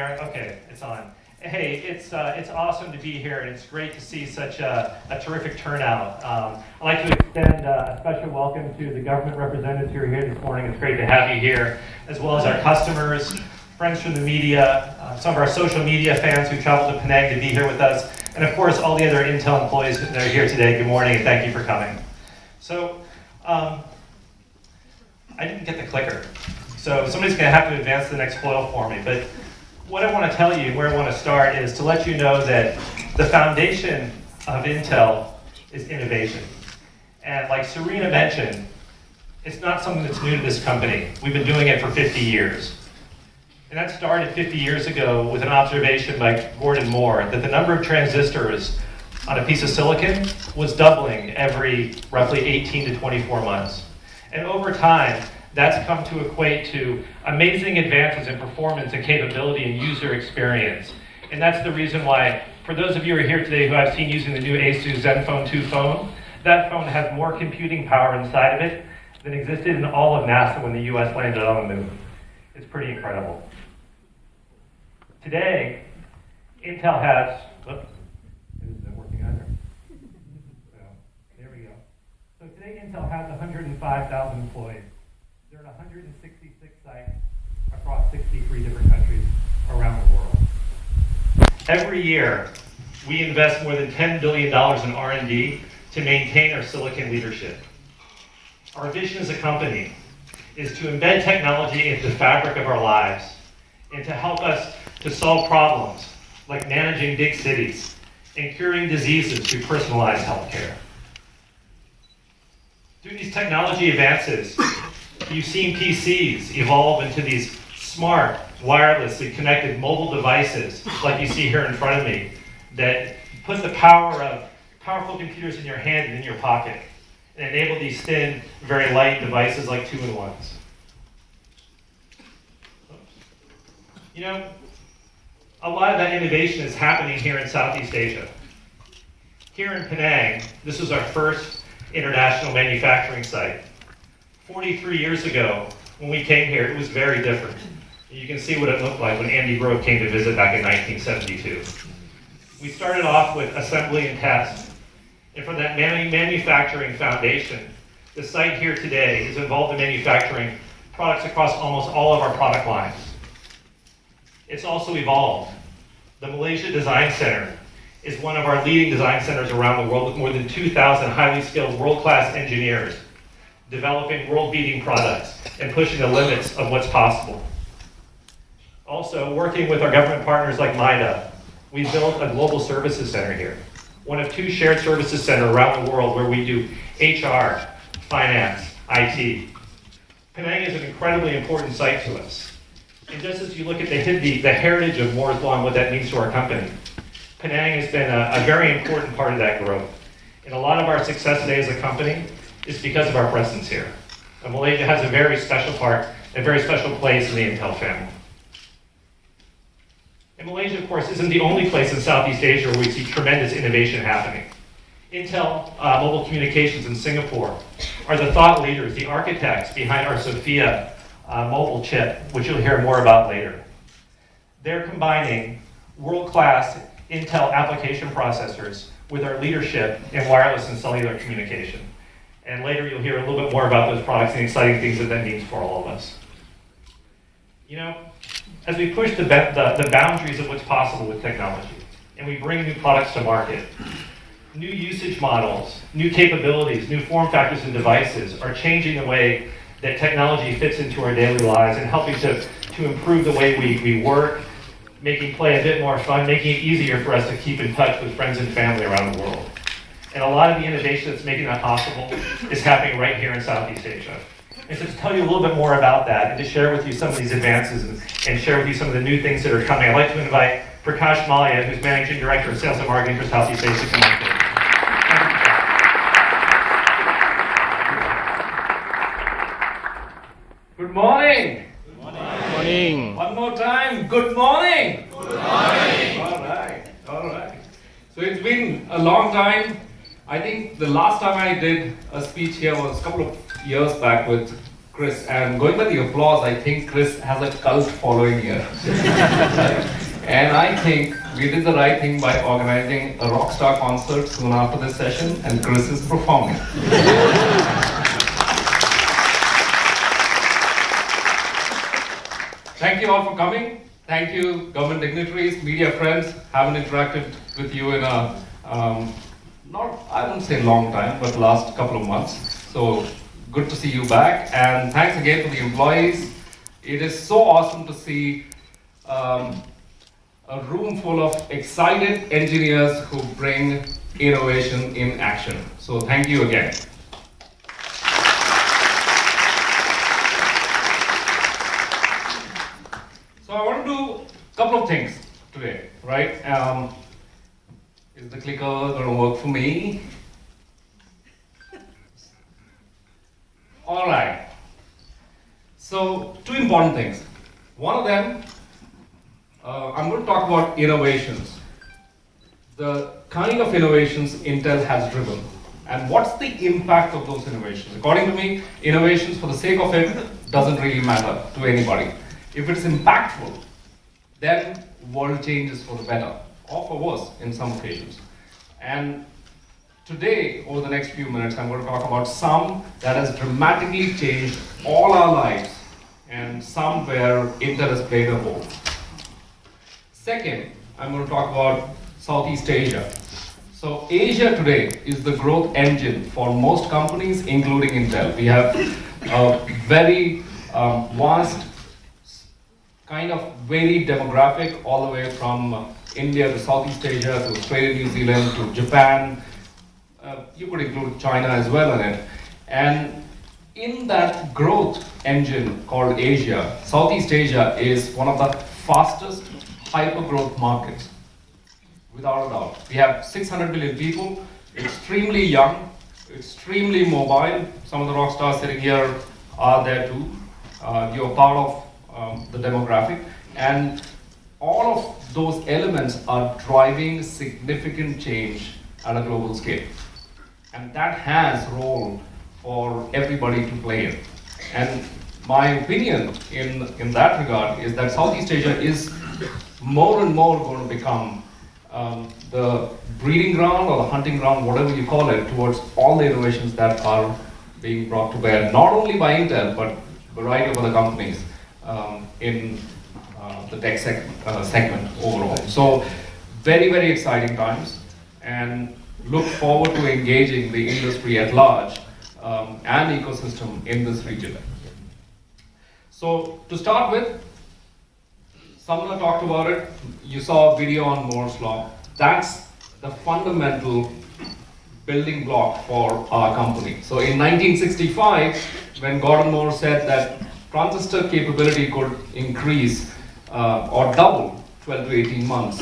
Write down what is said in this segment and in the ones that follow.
there? Okay, it's on. Hey, it's awesome to be here, and it's great to see such a terrific turnout. I'd like to extend a special welcome to the government representatives who are here this morning. It's great to have you here, as well as our customers, friends from the media, some of our social media fans who traveled to Penang to be here with us, and of course all the other Intel employees that are here today. Good morning, and thank you for coming. So, I didn't get the clicker, so somebody's going to have to advance the next foil for me. But what I want to tell you, where I want to start, is to let you know that the foundation of Intel is innovation. And like Serena mentioned, it's not something that's new to this company. We've been doing it for 50 years. And that started 50 years ago with an observation by Gordon Moore that the number of transistors on a piece of silicon was doubling every roughly 18 to 24 months. And over time, that's come to equate to amazing advances in performance and capability and user experience. And that's the reason why, for those of you who are here today who I've seen using the new Asus Zenfone 2 phone, that phone has more computing power inside of it than existed in all of NASA when the US landed on the moon. It's pretty incredible. Today, Intel has, isn't working either. So, there we go. So today Intel has 105,000 employees. They're at 166 sites across 63 different countries around the world. Every year, we invest more than $10 billion in R&D to maintain our silicon leadership. Our vision as a company is to embed technology into the fabric of our lives and to help us to solve problems like managing big cities and curing diseases through personalized healthcare. Through these technology advances, you've seen PCs evolve into these smart, wirelessly connected mobile devices like you see here in front of me that put the power of powerful computers in your hand and in your pocket and enable these thin, very light devices like 2-in-1s. You know, a lot of that innovation is happening here in Southeast Asia. Here in Penang, this was our first international manufacturing site. 43 years ago, when we came here, it was very different. You can see what it looked like when Andy Grove came to visit back in 1972. We started off with assembly and test. And from that manufacturing foundation, the site here today is involved in manufacturing products across almost all of our product lines. It's also evolved. The Malaysia Design Center is one of our leading design centers around the world with more than 2,000 highly skilled world-class engineers developing world-beating products and pushing the limits of what's possible. Also, working with our government partners like MIDA, we built a global services center here, one of 2 shared services centers around the world where we do HR, finance, IT. Penang is an incredibly important site to us. And just as you look at the heritage of Moore's Law and what that means to our company, Penang has been a very important part of that growth. And a lot of our success today as a company is because of our presence here. And Malaysia has a very special part, a very special place in the Intel family. And Malaysia, of course, isn't the only place in Southeast Asia where we see tremendous innovation happening. Intel Mobile Communications in Singapore are the thought leaders, the architects behind our SoFIA mobile chip, which you'll hear more about later. They're combining world-class Intel application processors with our leadership in wireless and cellular communication. And later you'll hear a little bit more about those products and the exciting things that means for all of us. You know, as we push the boundaries of what's possible with technology, and we bring new products to market, new usage models, new capabilities, new form factors and devices are changing the way that technology fits into our daily lives and helping to improve the way we work, making play a bit more fun, making it easier for us to keep in touch with friends and family around the world. And a lot of the innovation that's making that possible is happening right here in Southeast Asia. And so to tell you a little bit more about that and to share with you some of these advances and share with you some of the new things that are coming, I'd like to invite Prakash Mali, who's Managing Director of Sales and Marketing for Southeast Asia, to come on stage. Good morning. Good morning. One more time. Good morning. Good morning. All right. So it's been a long time. I think the last time I did a speech here was a couple of years back with Chris, and going by the applause, I think Chris has a cult following here. And I think we did the right thing by organizing a rock star concert soon after this session, and Chris is performing. Thank you all for coming. Thank you, government dignitaries, media friends. Haven't interacted with you in a, not, I wouldn't say long time, but last couple of months. So good to see you back. And thanks again to the employees. It is so awesome to see a room full of excited engineers who bring innovation in action. So thank you again. So I want to do a couple of things today, right? Is the clicker going to work for me? All right. So two important things. One of them, I'm going to talk about innovations. The kind of innovations Intel has driven. And what's the impact of those innovations? According to me, innovations for the sake of it doesn't really matter to anybody. If it's impactful, then world changes for the better, or for worse in some occasions. And today, over the next few minutes, I'm going to talk about some that has dramatically changed all our lives, and some where Intel has played a role. Second, I'm going to talk about Southeast Asia. So Asia today is the growth engine for most companies, including Intel. We have a very vast, kind of varied demographic, all the way from India to Southeast Asia to Australia, New Zealand to Japan. You could include China as well in it. And in that growth engine called Asia, Southeast Asia is one of the fastest hyper-growth markets, without a doubt. We have 600 million people, extremely young, extremely mobile. Some of the rock stars sitting here are there too. You're part of the demographic, and all of those elements are driving significant change at a global scale, and that has role for everybody to play in. And my opinion in that regard is that Southeast Asia is more and more going to become the breeding ground or the hunting ground, whatever you call it, towards all the innovations that are being brought to bear, not only by Intel, but a variety of other companies in the tech segment overall. So very, very exciting times, and look forward to engaging the industry at large and ecosystem in this region. So to start with, Samna talked about it. You saw a video on Moore's Law. That's the fundamental building block for our company. So in 1965, when Gordon Moore said that transistor capability could increase or double 12 to 18 months,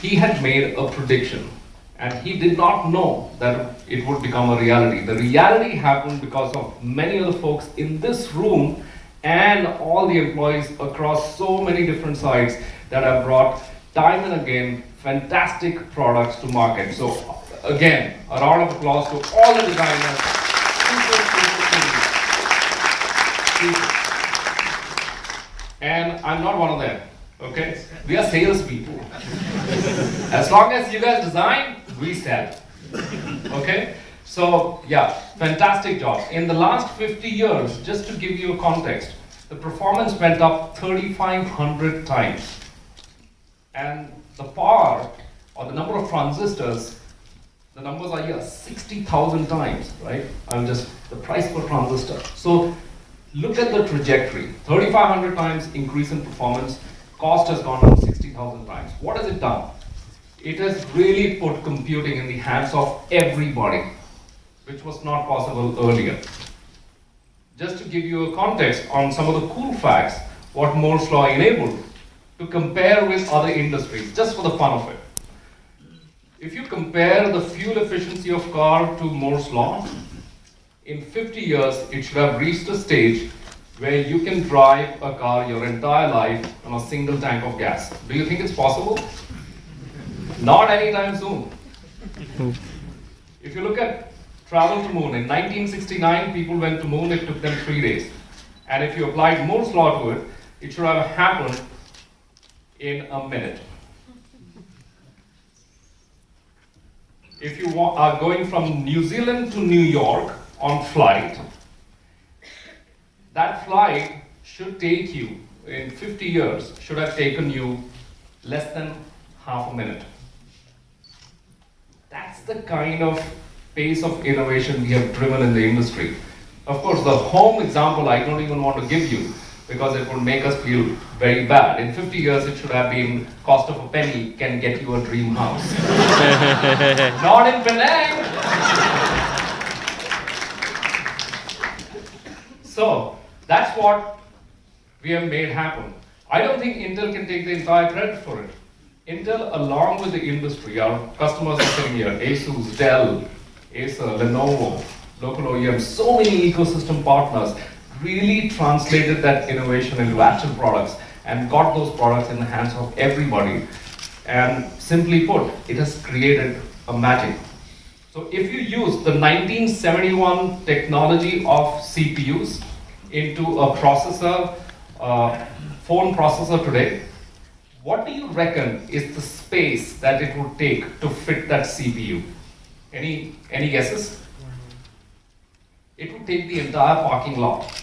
he had made a prediction. And he did not know that it would become a reality. The reality happened because of many of the folks in this room and all the employees across so many different sites that have brought time and again fantastic products to market. So again, a round of applause to all the designers. And I'm not one of them, okay? We are salespeople. As long as you guys design, we sell, okay? So yeah, fantastic job. In the last 50 years, just to give you a context, the performance went up 3,500 times. And the power, or the number of transistors, the numbers are here, 60,000 times, right? The price per transistor. So look at the trajectory, 3,500 times increase in performance, cost has gone up 60,000 times. What has it done? It has really put computing in the hands of everybody, which was not possible earlier. Just to give you a context on some of the cool facts, what Moore's Law enabled, to compare with other industries, just for the fun of it. If you compare the fuel efficiency of car to Moore's Law, in 50 years, it should have reached a stage where you can drive a car your entire life on a single tank of gas. Do you think it's possible? Not anytime soon. If you look at travel to moon, in 1969, people went to moon, it took them 3 days. And if you applied Moore's Law to it, it should have happened in a minute. if you are going from New Zealand to New York on flight, that flight should take you, in 50 years, should have taken you less than half a minute. That's the kind of pace of innovation we have driven in the industry. Of course, the home example I don't even want to give you because it would make us feel very bad. In 50 years, it should have been cost of a penny can get you a dream house. Not in Penang. So that's what we have made happen. I don't think Intel can take the entire credit for it. Intel, along with the industry, our customers are sitting here, Asus, Dell, Acer, Lenovo, local OEMs, so many ecosystem partners really translated that innovation into actual products and got those products in the hands of everybody. And simply put, it has created a magic. So if you use the 1971 technology of CPUs into a processor, phone processor today, what do you reckon is the space that it would take to fit that CPU? Any guesses? It would take the entire parking lot.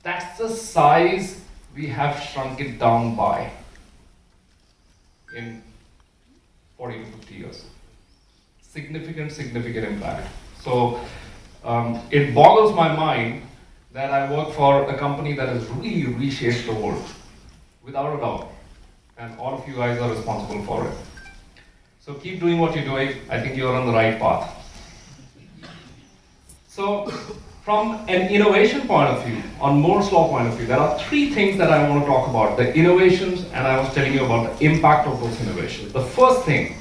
That's the size we have shrunk it down by in 40 to 50 years. Significant impact. So it boggles my mind that I work for a company that has really reshaped the world, without a doubt. And all of you guys are responsible for it. So keep doing what you're doing. I think you're on the right path. So from an innovation point of view, on Moore's Law point of view, there are three things that I want to talk about. The innovations, and I was telling you about the impact of those innovations. The first thing,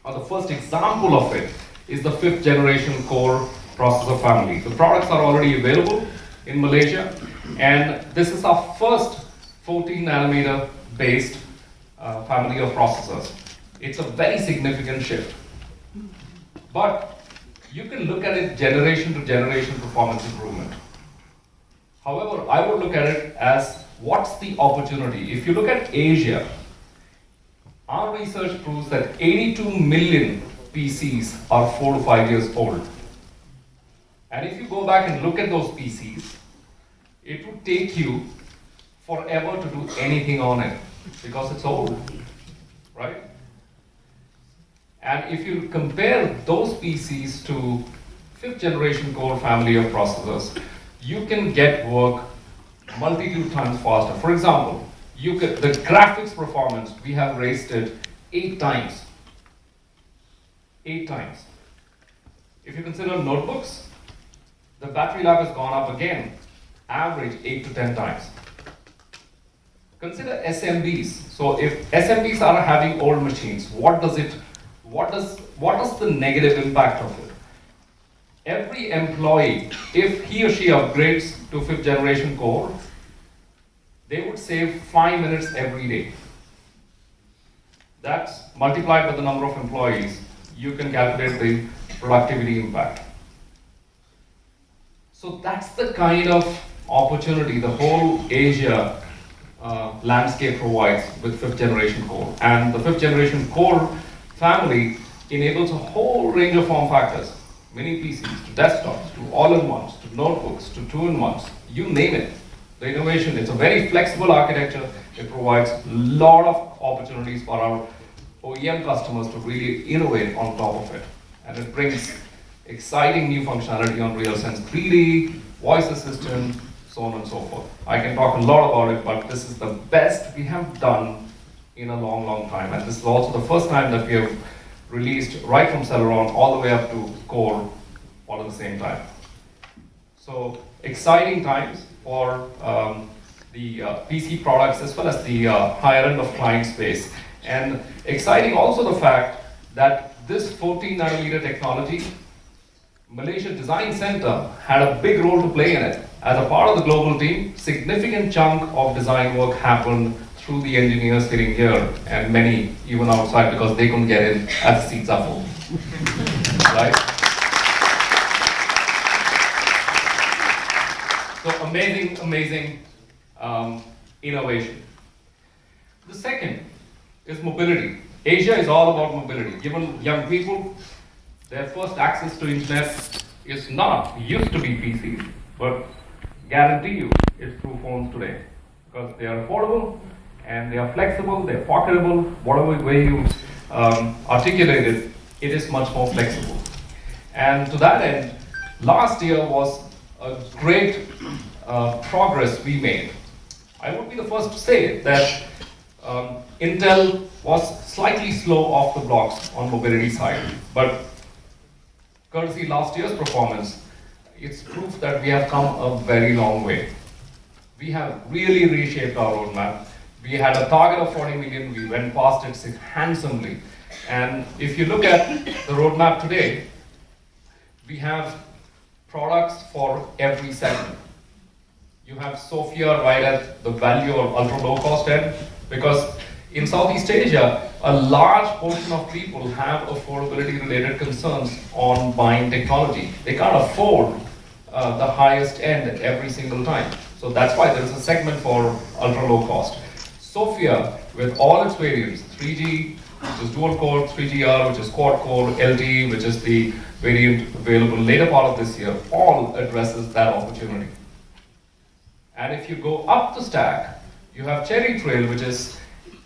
or the first example of it, is the 5th generation core processor family. The products are already available in Malaysia, and this is our first 14 nanometer based family of processors. It's a very significant shift. But you can look at it generation to generation performance improvement. However, I would look at it as what's the opportunity. If you look at Asia, our research proves that 82 million PCs are 4 to 5 years old. And if you go back and look at those PCs, it would take you forever to do anything on it because it's old, right? And if you compare those PCs to 5th generation core family of processors, you can get work multitude times faster. For example, the graphics performance, we have raised it 8 times. 8 times. If you consider notebooks, the battery life has gone up again, average 8 to 10 times. Consider SMBs. So if SMBs are having old machines, what does the negative impact of it? Every employee, if he or she upgrades to 5th generation core, they would save 5 minutes every day. That's multiplied by the number of employees. You can calculate the productivity impact. So that's the kind of opportunity the whole Asia landscape provides with 5th generation core. And the 5th generation core family enables a whole range of form factors. Mini PCs, to desktops, to all-in-ones, to notebooks, to two-in-ones, you name it. The innovation, it's a very flexible architecture. It provides a lot of opportunities for our OEM customers to really innovate on top of it. And it brings exciting new functionality on RealSense 3D, voice assistant, so on and so forth. I can talk a lot about it, but this is the best we have done in a long, long time. And this is also the first time that we have released right from Celeron all the way up to Core all at the same time. So exciting times for the PC products as well as the higher end of client space. And exciting also the fact that this 14 nanometer technology, Malaysia Design Center had a big role to play in it. As a part of the global team, significant chunk of design work happened through the engineers sitting here, and many even outside because they couldn't get in as the seats are full. Right? So amazing innovation. The second is mobility. Asia is all about mobility. Given young people, their first access to internet is not, used to be PCs, but guarantee you it's through phones today. Because they are affordable, and they are flexible, they're pocketable, whatever way you articulate it, it is much more flexible. And to that end, last year was a great progress we made. I would be the first to say that Intel was slightly slow off the blocks on mobility side, but courtesy last year's performance, it's proof that we have come a very long way. We have really reshaped our roadmap. We had a target of 40 million, we went past it handsomely. And if you look at the roadmap today, we have products for every segment. You have SoFIA right at the value or ultra low cost end, because in Southeast Asia, a large portion of people have affordability related concerns on buying technology. They can't afford the highest end at every single time. So that's why there is a segment for ultra low cost. SoFIA, with all its variants, 3G, which is dual core, 3GR, which is quad core, LTE, which is the variant available later part of this year, all addresses that opportunity. And if you go up the stack, you have Cherry Trail, which is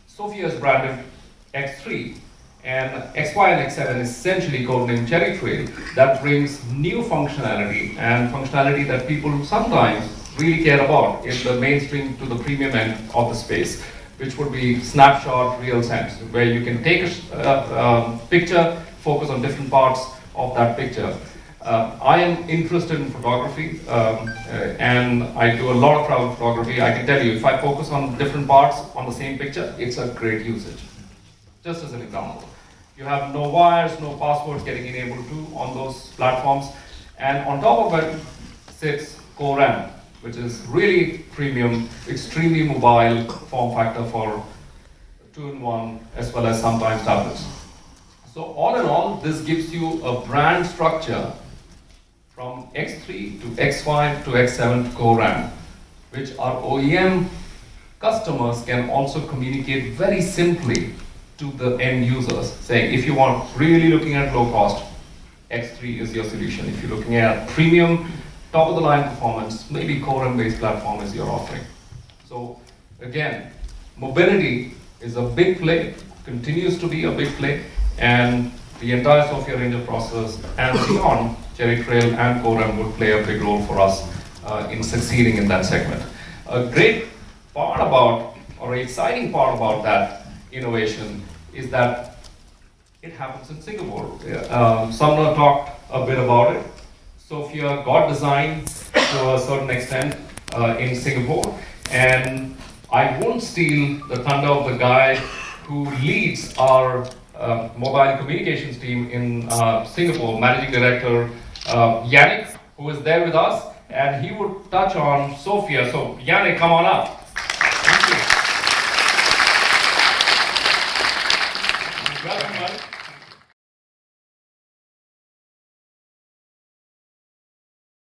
SoFIA's branded X3, and XY and X7 is essentially codenamed Cherry Trail. That brings new functionality, and functionality that people sometimes really care about in the mainstream to the premium end of the space, which would be snapshot real sense, where you can take a picture, focus on different parts of that picture. I am interested in photography, and I do a lot of travel photography. I can tell you, if I focus on different parts on the same picture, it's a great usage. Just as an example. You have no wires, no passwords getting enabled too on those platforms. And on top of it sits Core M, which is really premium, extremely mobile form factor for 2-in-1 as well as sometimes tablets. So all in all, this gives you a brand structure from X3 to X5 to X7 Core RAM, which our OEM customers can also communicate very simply to the end users, saying if you want really looking at low cost, X3 is your solution. If you're looking at premium, top of the line performance, maybe Core M based platform is your offering. So again, mobility is a big play, continues to be a big play, and the entire SoFIA range of processors and beyond, Cherry Trail and Core M would play a big role for us in succeeding in that segment. A great part about, or an exciting part about that innovation is that it happens in Singapore. Sumner talked a bit about it. SoFIA got designed to a certain extent in Singapore, and I won't steal the thunder of the guy who leads our mobile communications team in Singapore, Managing Director Yannick, who is there with us, and he would touch on SoFIA. So Yannick, come on up.